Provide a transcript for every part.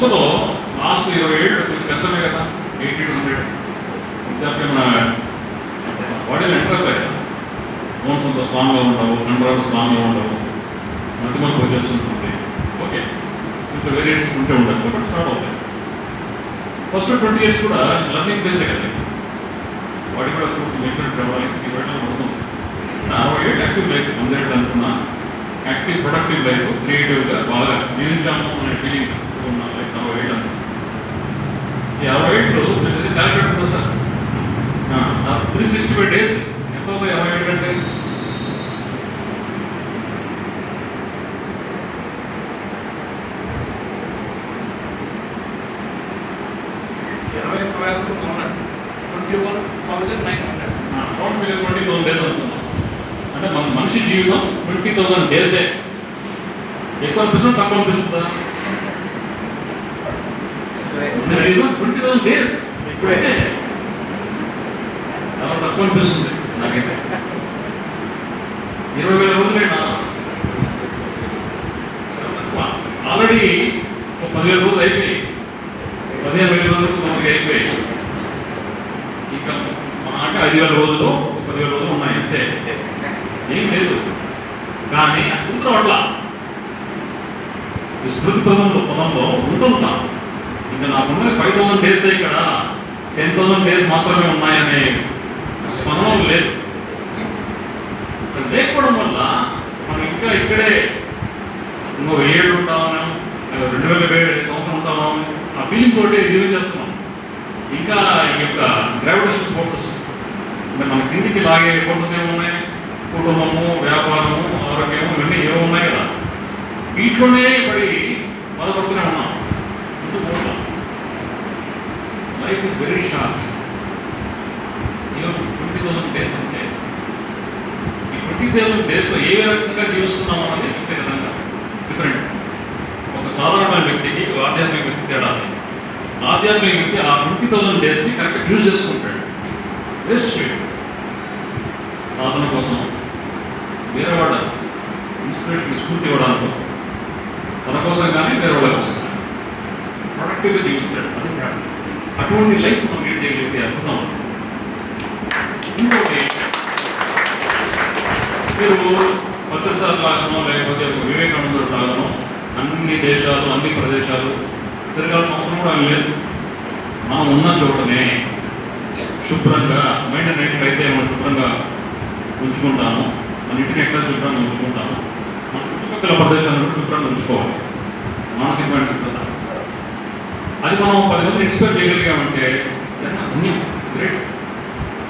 అందులో లాస్ట్ 20 ఏళ్ళు కొంచెం కష్టమే కదా. 80 to 100 వృద్ధాప్యం మన బాడీలో ఎంటర్ అవుతాయి కదా. బోన్స్ అంత స్ట్రాంగ్గా ఉండవు, కండరాలు స్ట్రాంగ్గా ఉండవు, మధ్యమని వచ్చేస్తుంటుంది. ఓకే, ఇంత వేరియేషన్స్ ఉంటే ఉండొచ్చు, బట్ స్టార్ట్ అవుతాయి. ఫస్ట్ 20 years కూడా లర్నింగ్ ఫేసే కదా. బాడీ కూడా మెచ్యూరిటీ అవ్వడానికి ఇవ్వడం అవుతుంది. 60 ఏళ్ళు యాక్టివ్ లైఫ్, 100 ఏళ్ళు అనుకున్నా యాక్టివ్ ప్రొడక్టివ్ లైఫ్, క్రియేటివ్గా బాగా జీవించాము అనే ఫీలింగ్ ఉన్న లైఫ్ 60 ఏళ్ళు అనుకున్నాను. ఈ 60 ఏళ్ళు నేను క్యాలిక్యులేట్ ఉంటుందా సార్? 365 days ఎంత అవుతాయి 60 ఏళ్ళు అంటే? అంటే మన మనిషి జీవితం 20,000 days. ఎక్కువ అనిపిస్తుందా తక్కువ అనిపిస్తుందా? 20,000 days ఎక్కువైతే చాలా తక్కువ అనిపిస్తుంది నాకైతే. 20,000 రోజులైనా తక్కువ. ఆల్రెడీ 10,000 రోజులు అయిపోయి, 15,000 రోజులకు మనకి అయిపోయి, ఇంకా అంటే 5,000 రోజులు 10,000 రోజులు ఉన్నాయి అంతే, ఏం లేదు. కానీ కూతురు అట్లా ఈ స్మృతి పదంలో ఉంటున్నాం. ఇంకా నాకున్న 5,000 days ఇక్కడ 10,000 days మాత్రమే ఉన్నాయనే స్మరణం లేదు. లేకపోవడం వల్ల మనం ఇంకా ఇక్కడే ఇంకో 1000 ఏళ్ళు ఉంటామని, 2000 సంవత్సరం ఉంటామని ఆ ఫీలింగ్ తోటి రివ్యూ చేస్తున్నాం. ఇంకా ఈ యొక్క గ్రావిటేషన్ ఫోర్సెస్ అంటే మన కిందికి లాగే ఫోర్సెస్ ఏమున్నాయి? కుటుంబము, వ్యాపారము, ఆరోగ్యము, ఇవన్నీ ఏమో ఉన్నాయి కదా. వీటిలోనే పడి బాధపడుతూనే ఉన్నాం. ఎందుకు? Life is very short. 20,000 days అంటే ఈ 20,000 daysలో ఏ రకంగా జీవిస్తున్నాము అనేది వ్యక్తిగతంగా డిఫరెంట్. ఒక సాధారణమైన వ్యక్తికి, ఒక ఆధ్యాత్మిక వ్యక్తి తేడా. ఆధ్యాత్మిక వ్యక్తి ఆ 20,000 daysని కరెక్ట్గా యూజ్ చేసుకుంటాడు. వేస్ట్ చేయడు. సాధన కోసం, వేరే వాళ్ళ ఇన్స్పిరేషన్ స్ఫూర్తి ఇవ్వడానికి, తన కోసం కానీ వేరే వాళ్ళ కోసం కానీ ప్రొడక్టివ్గా జీవిస్తాడు. అది అటువంటి లైఫ్ మనం లీడ్ చేయగలిగితే అద్భుతం. ఇంకోటి, మీరు భద్రసార్ లాగానో లేకపోతే వివేకానందుడు లాగానో అన్ని దేశాలు, అన్ని ప్రదేశాలు తిరగాల్సిన అవసరం కూడా లేదు. మనం ఉన్న చోటనే శుభ్రంగా మైండ్ నెట్ అయితే మనం శుభ్రంగా ఉంచుకుంటాము, మన ఇంటిని ఎట్లా శుభ్రంగా ఉంచుకుంటాము, మన చుట్టుపక్కల ప్రదేశాలను కూడా శుభ్రంగా ఉంచుకోవాలి. మానసికమైన శుభ్రత అది మనం 10 మందిని ఎక్స్పెక్ట్ చేయగలిగామంటే అన్నీ గ్రేట్,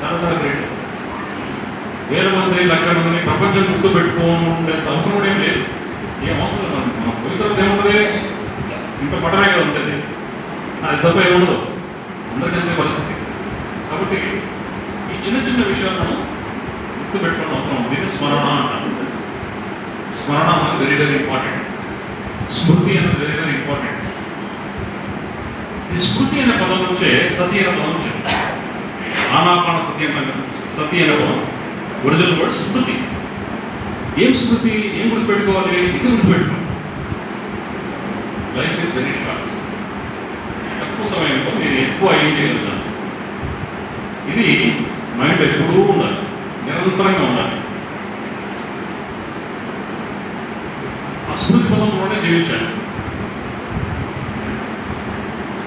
చాలా చాలా గ్రేట్. 1000 మంది, 1,00,000 మందిని ప్రపంచం గుర్తు పెట్టుకోవాలంటే అవసరం కూడా ఏం లేదు. ఏం అవసరం లేదు. మనం పవిత్రత ఏముంటుంది? ఇంత పడమే కదా ఉంటుంది, అది తప్ప ఏముండదు. అందరికంటే పరిస్థితి. కాబట్టి ఈ చిన్న చిన్న విషయాలను గుర్తుపెట్టుకోవడం అవసరం. దీన్ని స్మరణ అంటారు. స్మరణ అనేది వెరీ వెరీ ఇంపార్టెంట్. స్మృతి అనేది వెరీ వెరీ ఇంపార్టెంట్. ఈ స్మృతి అనే పదం నుంచే సతి అనే పదం నుంచి ఆనాపాన సతి అనే సతి అనే పదం ఒరిజినల్ వర్డ్ స్మృతి. ఏం స్మృతి? ఏం గుర్తుపెట్టుకోవాలి? ఇది గుర్తుపెట్టుకోవాలి. Life is very short. తక్కువ సమయంలో మీరు ఎక్కువ ఏం చేయగలుగుతారు. ఇది మైండ్ ఎప్పుడూ ఉండాలి, నిరంతరంగా ఉండాలి. ఆ స్మృతి పదంలోనే జీవించాలి.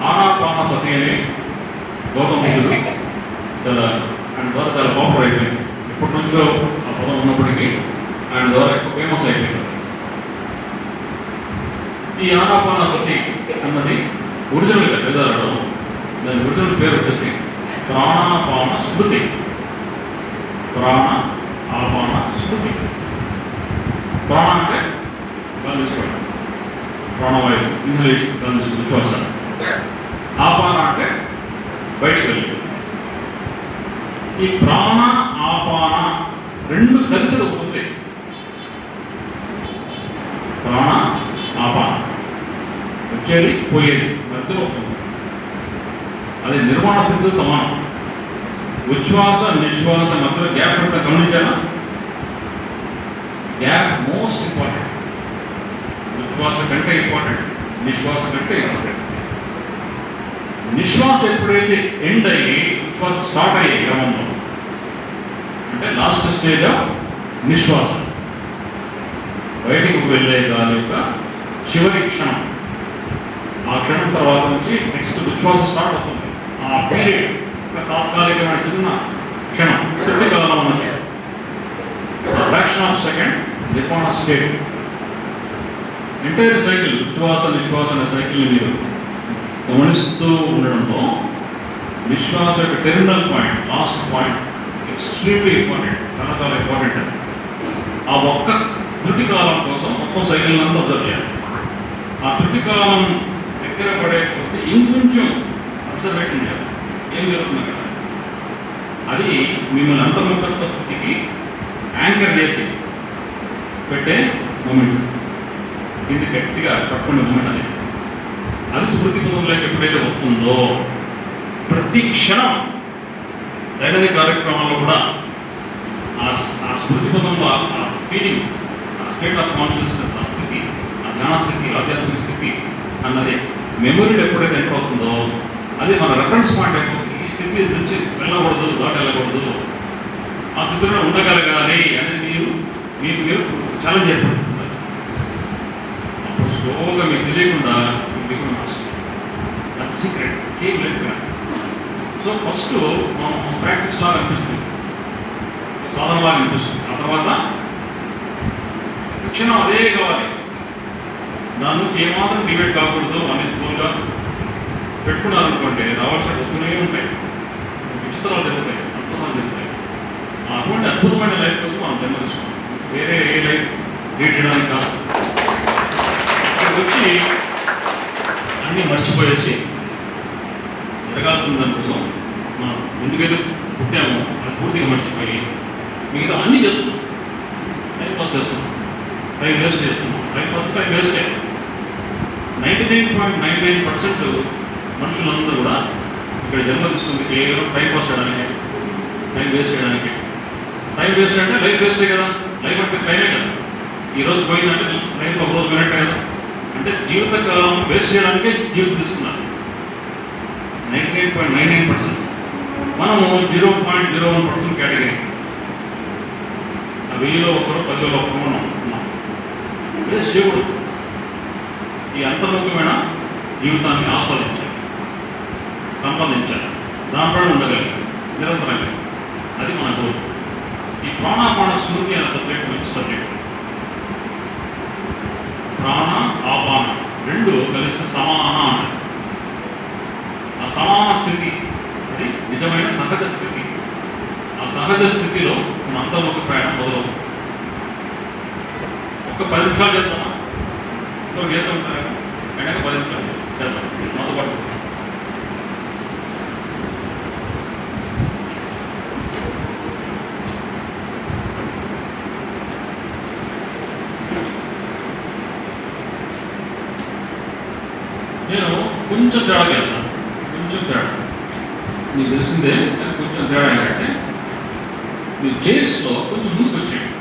ఆనాపాన సతి అని గౌతమ బుద్ధుడు ఆయన ద్వారా చాలా పాపులర్ అయిపోయింది. ఎప్పటి నుంచో ఆ పదం ఉన్నప్పటికీ ఆయన ద్వారా ఎక్కువ ఫేమస్ అయిపోయింది. ఈ ఆనాపాన సతి అన్నది ఒరిజినల్గా వేదాలలో దాని ఒరిజినల్ పేరు వచ్చేసి ప్రాణాపాన స్మృతి. ప్రాణ ఆపాన స్మృతి. ప్రాణ అంటే గాలి తీసుకోవడం, ప్రాణవాయువు ఇన్హలేషన్, గాలి తీసుకుని శ్వాస. ఆపాన అంటే బయటికి వెళ్ళి. ఈ ప్రాణ ఆపాన రెండు కలిసి ఉంటుంది. ప్రాణ ఆపాన వచ్చేది పోయేది మధ్యలో ఉంటుంది. అది నిర్మాణ స్థితితో సమానం. ఉచ్ఛ్వాస నిశ్వాస మధ్యలో గ్యాప్ ఎంత గమనించాలా? Gap most important. ఉచ్ఛ్వాస కంటే ఇంపార్టెంట్, నిశ్వాస కంటే ఇంపార్టెంట్. నిశ్వాస ఎప్పుడైతే ఎండ్ అయ్యి ఉచ్ఛ్వాస స్టార్ట్ అయ్యే క్రమంలో, అంటే లాస్ట్ స్టేజ్ ఆఫ్ నిశ్వాస, బయటికి వెళ్ళే గాలి యొక్క చివరి క్షణం, ఆ క్షణం తర్వాత నుంచి నెక్స్ట్ ఉచ్ఛ్వాస స్టార్ట్ అవుతుంది. ఆ పీరియడ్ తాత్కాలికమైన చిన్న క్షణం, తృప్తి కాలం అనొచ్చు. ఫ్రాక్షన్ ఆఫ్ సెకండ్ నిపాణ స్టేట్. ఎంటైర్ సైకిల్, ఉచ్ఛ్వాస నిశ్వాస అనే సైకిల్ని మీరు గమనిస్తూ ఉండడంలో నిశ్వాస యొక్క terminal point, last point extremely important, చాలా చాలా ఇంపార్టెంట్. ఆ ఒక్క త్రుటి కాలం కోసం మొత్తం సైకిల్ అంతా అబ్జర్వ్ చేయాలి. ఆ త్రుటి కాలం దగ్గర పడే కొద్ది ఇంకొంచెం అబ్జర్వేషన్ చేయాలి, ఏం జరుగుతుంది కదా. అది మిమ్మల్ని అంతర్ముఖత్వ స్థితికి యాంకర్ చేసి పెట్టే మూమెంట్. ఇది గట్టిగా పట్టుకునే మూమెంట్ అనేది. అది స్మృతి పదంలోకి ఎప్పుడైతే వస్తుందో ప్రతి క్షణం దైనందిక కార్యక్రమాల్లో కూడా ఆ స్మృతి పదంలో ఆ ఫీలింగ్, ఆ స్టేట్ ఆఫ్ కాన్షియస్నెస్, ఆ స్థితి, ఆ జ్ఞాన స్థితి, ఆధ్యాత్మిక స్థితి అన్నది మెమొరీలో ఎప్పుడైతే ఎంటర్ అవుతుందో అది మన రెఫరెన్స్ పాయింట్ అయిపోతుంది. ఈ స్థితి నుంచి వెళ్ళకూడదు, దాటి వెళ్ళకూడదు, ఆ స్థితిలో ఉండగలగాలి అనేది మీరు ఛాలెంజ్ ఏర్పడుతుంది. అప్పుడు స్లోగా మీకు తెలియకుండా అది సీక్రెట్ కేక్ లేదు. సో ఫస్ట్ మనం ప్రాక్టీస్ లాగా అనిపిస్తుంది, సాధనలాగా అనిపిస్తుంది. ఆ తర్వాత శిక్షణ అదే కావాలి, దాని నుంచి ఏమాత్రం డిబేట్ కాకూడదు అనేది గోల్గా పెట్టుకున్నారనుకోండి, రావాల్సిన వస్తూనే ఉంటాయి, విచిత్రాలు జరుగుతాయి, అద్భుతాలు జరుగుతాయి. అటువంటి అద్భుతమైన లైఫ్ కోసం మనం జన్మదిస్తాం, వేరే ఏ లైఫ్ లీడ్ చేయడానికి కాదు. వచ్చి అన్నీ మర్చిపోయేసి జరగాల్సిన దానికోసం మనం ఎందుకైతే పుట్టామో అది పూర్తిగా మర్చిపోయి మిగతా అన్నీ చేస్తున్నాం. టైం పాస్ చేస్తున్నాం, టైం వేస్ట్ చేస్తున్నాం. టైం వేస్ట్ అయ్యాం. 99.99% మనుషులందరూ కూడా ఇక్కడ జన్మ తీసుకుంది కేవలం టైం పాస్ చేయడానికి, టైం వేస్ట్ చేయడానికి. టైం వేస్ట్ అంటే లైఫ్ వేస్టే కదా. లైఫ్ అంటే టైమే కదా. ఈరోజు పోయిందంటే లైఫ్ ఒక రోజు పోయినట్టే కదా. అంటే జీవితకాలం వేస్ట్ చేయడానికే జీవితం తీసుకున్నారు 99.99%. మనము 0.01% కేటగిరీ. 1000లో ఒకరు, 10,000లో ఒకరు ఉన్నాం. వేస్ట్ చేయకూడదు. ఈ అంతర్ముఖమైన జీవితాన్ని ఆస్వాదించాలి, సంపాదించాలి, దానిపైన ఉండగలిగాలి నిరంతరంగా. అది మన గోల్. ఈ ప్రాణాపాన స్మృతి అనే సబ్జెక్ట్ మంచి సబ్జెక్ట్. ప్రాణ ఆపాన రెండు కలిసి సమాన అంటారు. ఆ సమాన స్థితి అది నిజమైన సహజ స్థితి. ఆ సహజ స్థితిలో మన అంతర్ముఖ ప్రయాణం మొదలవుతుంది. ఒక 10 నిమిషాలు చెప్తామా? ఇంకో చేస్తాం కదా, వెనక 10 నిమిషాలు చేద్దాం మాతో పాటు. నేను కొంచెం తేడాకి వెళ్తాను, కొంచెం తేడా మీకు తెలిసిందే. కొంచెం తేడా ఏంటంటే మీరు చైర్స్లో కొంచెం ముందుకు వచ్చేయండి.